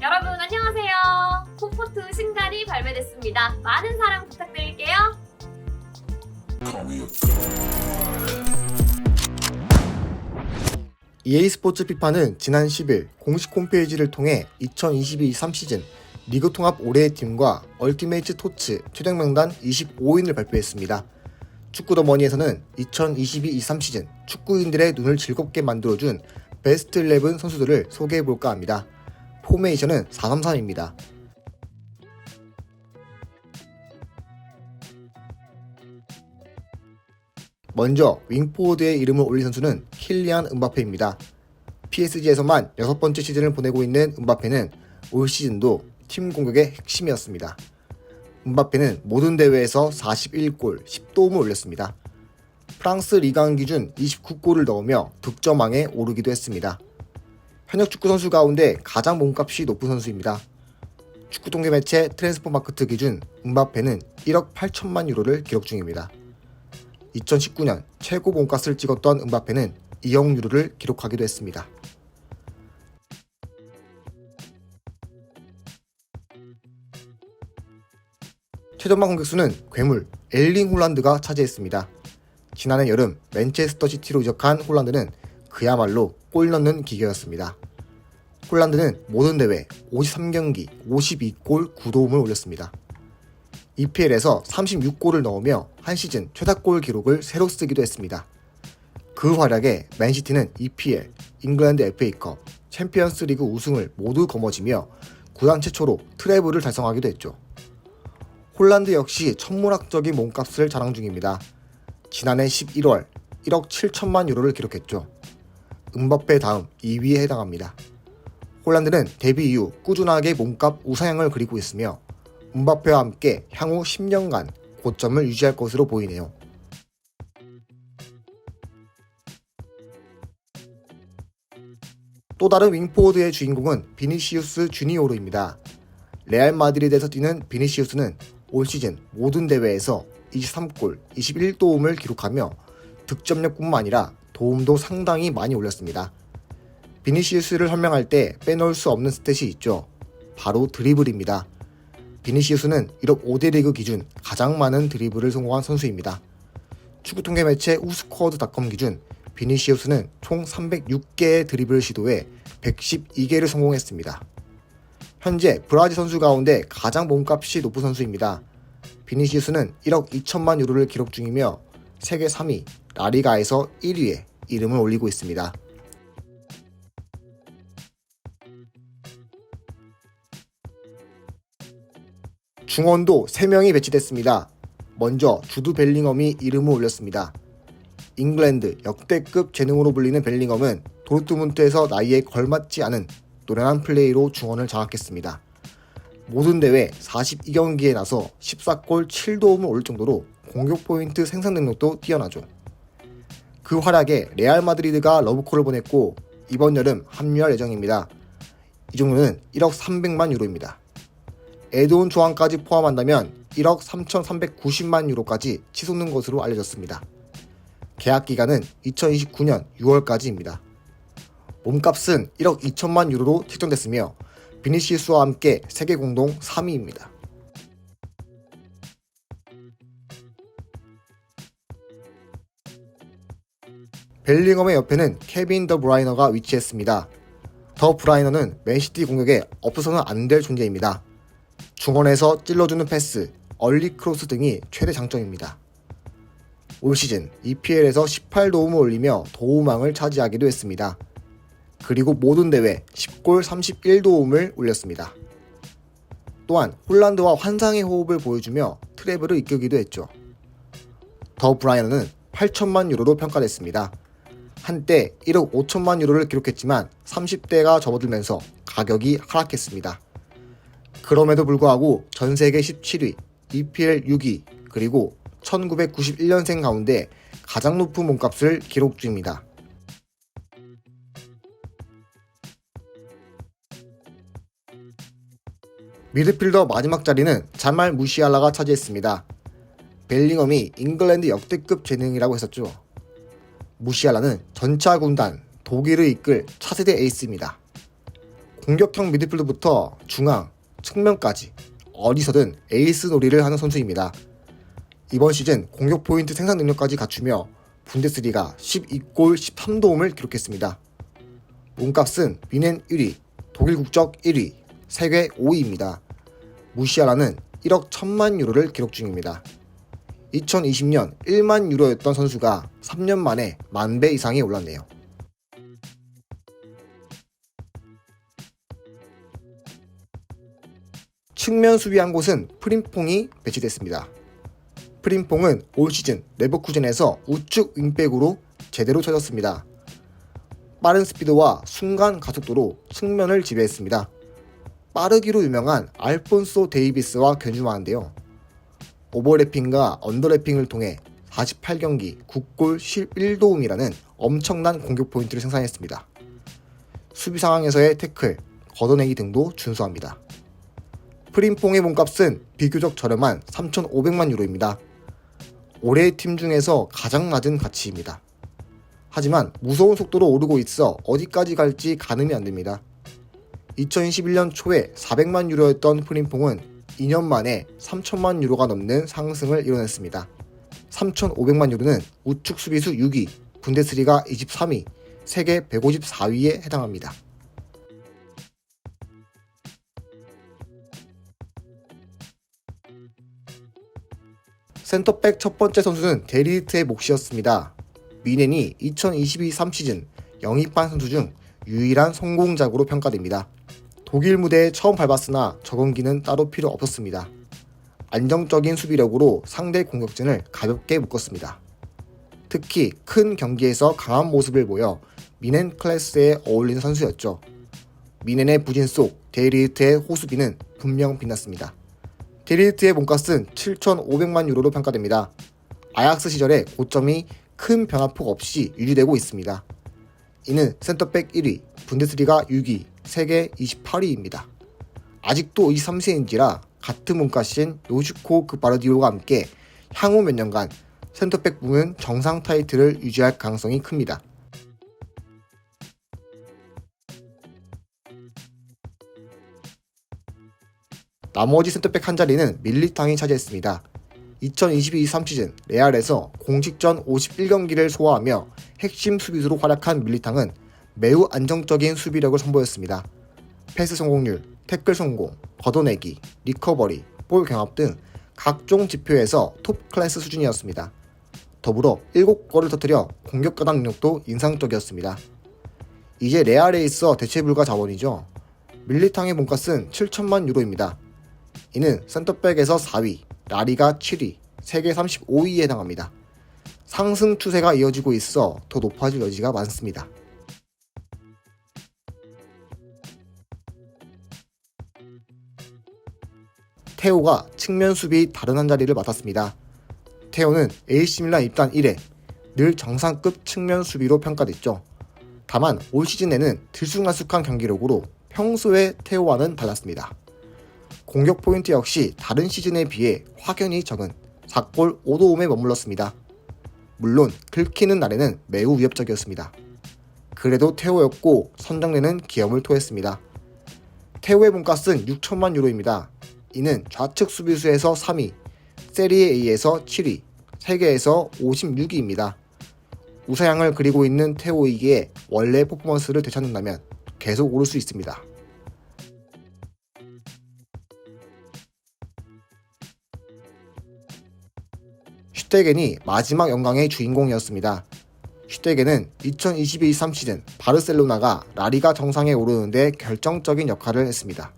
여러분 안녕하세요. 콤포트 신갈이 발매됐습니다. 많은 사랑 부탁드릴게요. EA 스포츠 피파는 지난 10일 공식 홈페이지를 통해 2022-23 시즌 리그 통합 올해의 팀과 얼티메이트 토츠 최종 명단 25인을 발표했습니다. 축구더머니에서는 2022-23 시즌 축구인들의 눈을 즐겁게 만들어준 베스트 11 선수들을 소개해볼까 합니다. 포메이션은 4-3-3입니다. 먼저 윙포워드의 이름을 올린 선수는 킬리안 음바페입니다. PSG에서만 6번째 시즌을 보내고 있는 음바페는 올 시즌도 팀 공격의 핵심이었습니다. 음바페는 모든 대회에서 41골, 10도움을 올렸습니다. 프랑스 리강 기준 29골을 넣으며 득점왕에 오르기도 했습니다. 현역 축구 선수 가운데 가장 몸값이 높은 선수입니다. 축구 통계 매체 트랜스퍼마크트 기준 음바페는 1억 8천만 유로를 기록 중입니다. 2019년 최고 몸값을 찍었던 음바페는 2억 유로를 기록하기도 했습니다. 최전방 공격수는 괴물 엘링 홀란드가 차지했습니다. 지난해 여름 맨체스터 시티로 이적한 홀란드는 그야말로 골 넣는 기계였습니다. 홀란드는 모든 대회 53경기 52골 9도움을 올렸습니다. EPL에서 36골을 넣으며 한 시즌 최다골 기록을 새로 쓰기도 했습니다. 그 활약에 맨시티는 EPL, 잉글랜드 FA컵, 챔피언스 리그 우승을 모두 거머쥐며 구단 최초로 트래블을 달성하기도 했죠. 홀란드 역시 천문학적인 몸값을 자랑 중입니다. 지난해 11월 1억 7천만 유로를 기록했죠. 음바페 다음 2위에 해당합니다. 홀란드는 데뷔 이후 꾸준하게 몸값 우상향을 그리고 있으며 음바페와 함께 향후 10년간 고점을 유지할 것으로 보이네요. 또 다른 윙포워드의 주인공은 비니시우스 주니오르입니다. 레알 마드리드에서 뛰는 비니시우스는 올 시즌 모든 대회에서 23골, 21도움을 기록하며 득점력뿐만 아니라 도움도 상당히 많이 올렸습니다. 비니시우스를 설명할 때 빼놓을 수 없는 스탯이 있죠. 바로 드리블입니다. 비니시우스는 이력 5대 리그 기준 가장 많은 드리블을 성공한 선수입니다. 축구 통계 매체 우스쿼드닷컴 기준 비니시우스는 총 306개의 드리블 시도에 112개를 성공했습니다. 현재 브라질 선수 가운데 가장 몸값이 높은 선수입니다. 비니시우스는 1억 2천만 유로를 기록 중이며 세계 3위 라리가에서 1위에 이름을 올리고 있습니다. 중원도 3명이 배치됐습니다. 먼저 주드 벨링엄이 이름을 올렸습니다. 잉글랜드 역대급 재능으로 불리는 벨링엄은 도르트문트에서 나이에 걸맞지 않은 노련한 플레이로 중원을 장악했습니다. 모든 대회 42경기에 나서 14골 7도움을 올릴 정도로 공격 포인트 생산 능력도 뛰어나죠. 그 활약에 레알 마드리드가 러브콜을 보냈고 이번 여름 합류할 예정입니다. 이 정도는 1억 300만 유로입니다. 에드온 조항까지 포함한다면 1억 3,390만 유로까지 치솟는 것으로 알려졌습니다. 계약 기간은 2029년 6월까지입니다. 몸값은 1억 2천만 유로로 책정됐으며 비니시우스와 함께 세계 공동 3위입니다. 벨링엄의 옆에는 케빈 더 브라이너가 위치했습니다. 더 브라이너는 맨시티 공격에 없어서는 안 될 존재입니다. 중원에서 찔러주는 패스, 얼리 크로스 등이 최대 장점입니다. 올 시즌 EPL에서 18도움을 올리며 도움왕을 차지하기도 했습니다. 그리고 모든 대회 10골 31도움을 올렸습니다. 또한 홀란드와 환상의 호흡을 보여주며 트래블을 이끌기도 했죠. 더 브라이너는 8천만 유로로 평가됐습니다. 한때 1억 5천만 유로를 기록했지만 30대가 접어들면서 가격이 하락했습니다. 그럼에도 불구하고 전세계 17위, EPL 6위, 그리고 1991년생 가운데 가장 높은 몸값을 기록 중입니다. 미드필더 마지막 자리는 자말 무시알라가 차지했습니다. 벨링엄이 잉글랜드 역대급 재능이라고 했었죠. 무시알라는 전차 군단 독일을 이끌 차세대 에이스입니다. 공격형 미드필드부터 중앙, 측면까지 어디서든 에이스 놀이를 하는 선수입니다. 이번 시즌 공격 포인트 생산 능력까지 갖추며 분데스리가 12골 13도움을 기록했습니다. 몸값은 미넨 1위, 독일 국적 1위, 세계 5위입니다. 무시아라는 1억 1000만 유로를 기록 중입니다. 2020년 1만 유로였던 선수가 3년 만에 10,000배 이상이 올랐네요. 측면 수비 한 곳은 프림퐁이 배치됐습니다. 프림퐁은 올 시즌 레버쿠젠에서 우측 윙백으로 제대로 쳐졌습니다. 빠른 스피드와 순간 가속도로 측면을 지배했습니다. 빠르기로 유명한 알폰소 데이비스와 견주마한데요. 오버래핑과 언더래핑을 통해 48경기 9골 11도움이라는 엄청난 공격 포인트를 생산했습니다. 수비 상황에서의 태클, 걷어내기 등도 준수합니다. 프림퐁의 몸값은 비교적 저렴한 3,500만 유로입니다. 올해의 팀 중에서 가장 낮은 가치입니다. 하지만 무서운 속도로 오르고 있어 어디까지 갈지 가늠이 안 됩니다. 2021년 초에 400만 유로였던 프림퐁은 2년 만에 3,000만 유로가 넘는 상승을 이뤄냈습니다. 3,500만 유로는 우측 수비수 6위, 분데스리가 23위, 세계 154위에 해당합니다. 센터백 첫 번째 선수는 데리히트의 몫이었습니다. 미넨이 2022-3 시즌 영입한 선수 중 유일한 성공작으로 평가됩니다. 독일 무대에 처음 밟았으나 적응기는 따로 필요 없었습니다. 안정적인 수비력으로 상대 공격진을 가볍게 묶었습니다. 특히 큰 경기에서 강한 모습을 보여 미넨 클래스에 어울리는 선수였죠. 미넨의 부진 속 데리히트의 호수비는 분명 빛났습니다. 데리히트의 몸값은 7,500만 유로로 평가됩니다. 아약스 시절의 고점이 큰 변화폭 없이 유지되고 있습니다. 이는 센터백 1위, 분데스리가 6위, 세계 28위입니다. 아직도 23세인지라 같은 몸값인 요시코 그바르디올과 함께 향후 몇 년간 센터백 부문 정상 타이틀을 유지할 가능성이 큽니다. 나머지 센터백 한 자리는 밀리탕이 차지했습니다. 2022-3 시즌 레알에서 공식전 51경기를 소화하며 핵심 수비수로 활약한 밀리탕은 매우 안정적인 수비력을 선보였습니다. 패스 성공률, 태클 성공, 걷어내기, 리커버리, 볼 경합 등 각종 지표에서 톱 클래스 수준이었습니다. 더불어 7골을 터뜨려 공격 가담 능력도 인상적이었습니다. 이제 레알에 있어 대체 불가 자원이죠. 밀리탕의 몸값은 7천만 유로입니다. 이는 센터백에서 4위, 라리가 7위, 세계 35위에 해당합니다. 상승 추세가 이어지고 있어 더 높아질 여지가 많습니다. 테오가 측면 수비 다른 한 자리를 맡았습니다. 테오는 AC밀란 입단 이래 늘 정상급 측면 수비로 평가됐죠. 다만 올 시즌에는 들쑥날쑥한 경기력으로 평소의 테오와는 달랐습니다. 공격 포인트 역시 다른 시즌에 비해 확연히 적은 4골 5도움에 머물렀습니다. 물론 긁히는 날에는 매우 위협적이었습니다. 그래도 테오였고 선정내는 기염을 토했습니다. 테오의 몸값은 6천만 유로입니다. 이는 좌측 수비수에서 3위, 세리에 A에서 7위, 세계에서 56위입니다. 우상향을 그리고 있는 테오이기에 원래 퍼포먼스를 되찾는다면 계속 오를 수 있습니다. 슈테겐이 마지막 영광의 주인공이었습니다. 슈테겐은 2022-3 시즌 바르셀로나가 라리가 정상에 오르는데 결정적인 역할을 했습니다.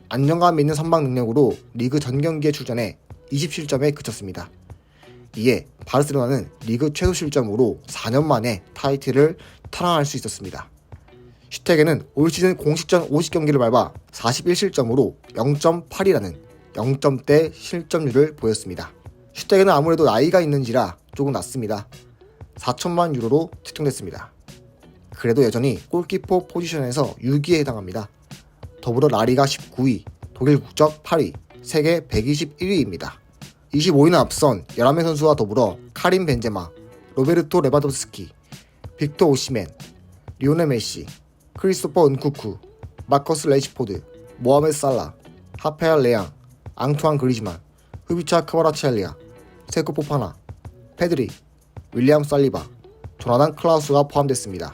안정감 있는 선방 능력으로 리그 전 경기에 출전해 20실점에 그쳤습니다. 이에 바르셀로나는 리그 최소 실점으로 4년 만에 타이틀을 탈환할 수 있었습니다. 슈테겐은 올 시즌 공식전 50경기를 밟아 41실점으로 0.8이라는 0점대 실점률을 보였습니다. 슈테겐은 아무래도 나이가 있는지라 조금 낮습니다. 4천만 유로로 측정됐습니다. 그래도 여전히 골키퍼 포지션에서 6위에 해당합니다. 더불어 라리가 19위, 독일 국적 8위, 세계 121위입니다. 25위는 앞선 11명 선수와 더불어 카림 벤제마, 로베르토 레바도스키, 빅터 오시멘, 리오넬 메시, 크리스토퍼 은쿠쿠, 마커스 레시포드, 모하메드 살라, 하페알 레앙, 앙투안 그리즈만, 후비차 크바라치알리아, 세코 포파나, 페드리, 윌리엄 살리바, 조나단 클라우스가 포함됐습니다.